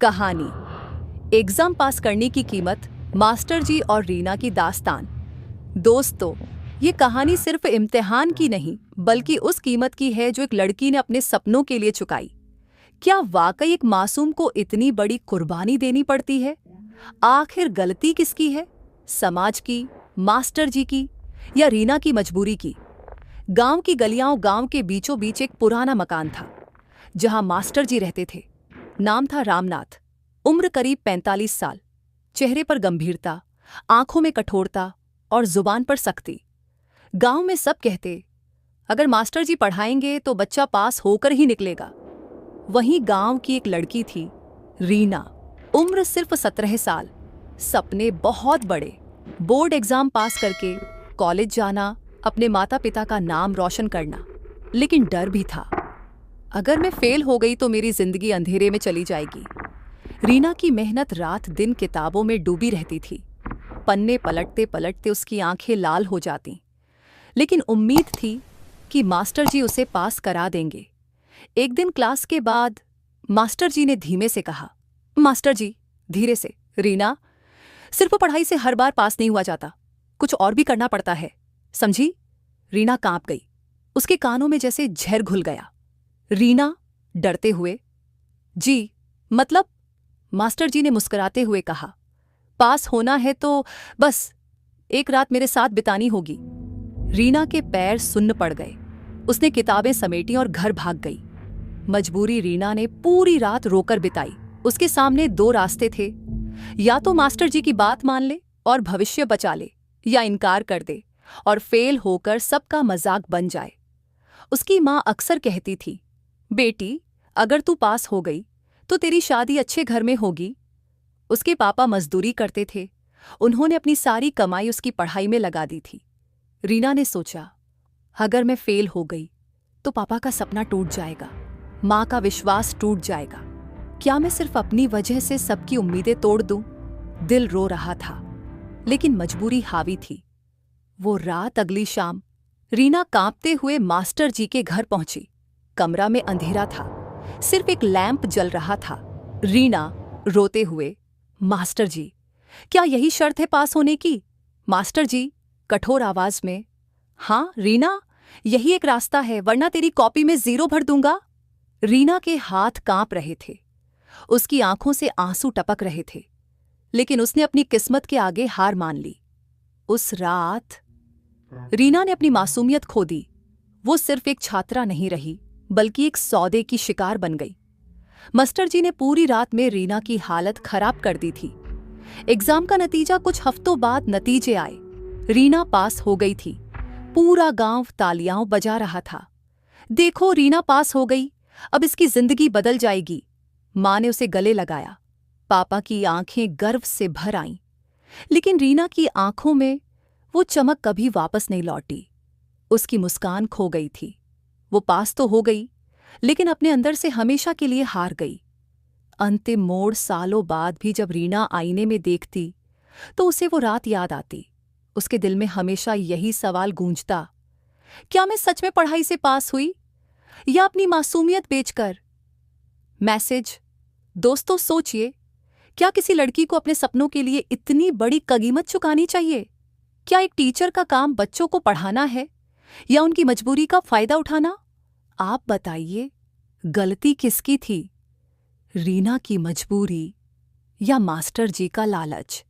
कहानी एग्जाम पास करने की कीमत, मास्टर जी और रीना की दास्तान। दोस्तों, ये कहानी सिर्फ इम्तिहान की नहीं बल्कि उस कीमत की है जो एक लड़की ने अपने सपनों के लिए चुकाई। क्या वाकई एक मासूम को इतनी बड़ी कुर्बानी देनी पड़ती है? आखिर गलती किसकी है? समाज की, मास्टर जी की, या रीना की मजबूरी की? गांव की गलियां, गांव के बीचों बीच एक पुराना मकान था जहां मास्टर जी रहते थे। नाम था रामनाथ। उम्र करीब 45 साल। चेहरे पर गंभीरता, आंखों में कठोरता और जुबान पर सख्ती। गांव में सब कहते, अगर मास्टर जी पढ़ाएंगे तो बच्चा पास होकर ही निकलेगा। वहीं गांव की एक लड़की थी, रीना। उम्र सिर्फ 17 साल। सपने बहुत बड़े। बोर्ड एग्जाम पास करके कॉलेज जाना, अपने माता पिता का नाम रोशन करना। लेकिन डर भी था, अगर मैं फेल हो गई तो मेरी जिंदगी अंधेरे में चली जाएगी। रीना की मेहनत रात दिन किताबों में डूबी रहती थी। पन्ने पलटते पलटते उसकी आंखें लाल हो जाती। लेकिन उम्मीद थी कि मास्टर जी उसे पास करा देंगे। एक दिन क्लास के बाद मास्टर जी ने धीमे से कहा, मास्टर जी, धीरे से, रीना, सिर्फ पढ़ाई से हर बार पास नहीं हुआ जाता, कुछ और भी करना पड़ता है, समझी? रीना कांप गई। उसके कानों में जैसे जहर घुल गया। रीना डरते हुए, जी, मतलब? मास्टर जी ने मुस्कुराते हुए कहा, पास होना है तो बस एक रात मेरे साथ बितानी होगी। रीना के पैर सुन्न पड़ गए। उसने किताबें समेटी और घर भाग गई। मजबूरी रीना ने पूरी रात रोकर बिताई। उसके सामने दो रास्ते थे, या तो मास्टर जी की बात मान ले और भविष्य बचा ले, या इनकार कर दे और फेल होकर सबका मजाक बन जाए। उसकी माँ अक्सर कहती थी, बेटी, अगर तू पास हो गई तो तेरी शादी अच्छे घर में होगी। उसके पापा मजदूरी करते थे। उन्होंने अपनी सारी कमाई उसकी पढ़ाई में लगा दी थी। रीना ने सोचा, अगर मैं फेल हो गई तो पापा का सपना टूट जाएगा, माँ का विश्वास टूट जाएगा। क्या मैं सिर्फ अपनी वजह से सबकी उम्मीदें तोड़ दूं? दिल रो रहा था, लेकिन मजबूरी हावी थी। वो रात अगली शाम रीना कांपते हुए मास्टर जी के घर पहुंची। कमरा में अंधेरा था, सिर्फ एक लैंप जल रहा था। रीना रोते हुए, मास्टर जी, क्या यही शर्त है पास होने की? मास्टर जी कठोर आवाज में, हाँ रीना, यही एक रास्ता है, वरना तेरी कॉपी में 0 भर दूंगा। रीना के हाथ कांप रहे थे, उसकी आंखों से आंसू टपक रहे थे, लेकिन उसने अपनी किस्मत के आगे हार मान ली। उस रात रीना ने अपनी मासूमियत खो दी। वो सिर्फ एक छात्रा नहीं रही, बल्कि एक सौदे की शिकार बन गई। मास्टर जी ने पूरी रात में रीना की हालत खराब कर दी थी। एग्जाम का नतीजा कुछ हफ्तों बाद नतीजे आए। रीना पास हो गई थी। पूरा गांव तालियां बजा रहा था। देखो, रीना पास हो गई, अब इसकी जिंदगी बदल जाएगी। मां ने उसे गले लगाया। पापा की आंखें गर्व से भर आईं। लेकिन रीना की आंखों में वो चमक कभी वापस नहीं लौटी। उसकी मुस्कान खो गई थी। वो पास तो हो गई, लेकिन अपने अंदर से हमेशा के लिए हार गई। अंतिम मोड़ सालों बाद भी जब रीना आईने में देखती तो उसे वो रात याद आती। उसके दिल में हमेशा यही सवाल गूंजता, क्या मैं सच में पढ़ाई से पास हुई या अपनी मासूमियत बेचकर? मैसेज, दोस्तों, सोचिए, क्या किसी लड़की को अपने सपनों के लिए इतनी बड़ी कीमत चुकानी चाहिए? क्या एक टीचर का काम बच्चों को पढ़ाना है या उनकी मजबूरी का फायदा उठाना? आप बताइए, गलती किसकी थी? रीना की मजबूरी या मास्टर जी का लालच?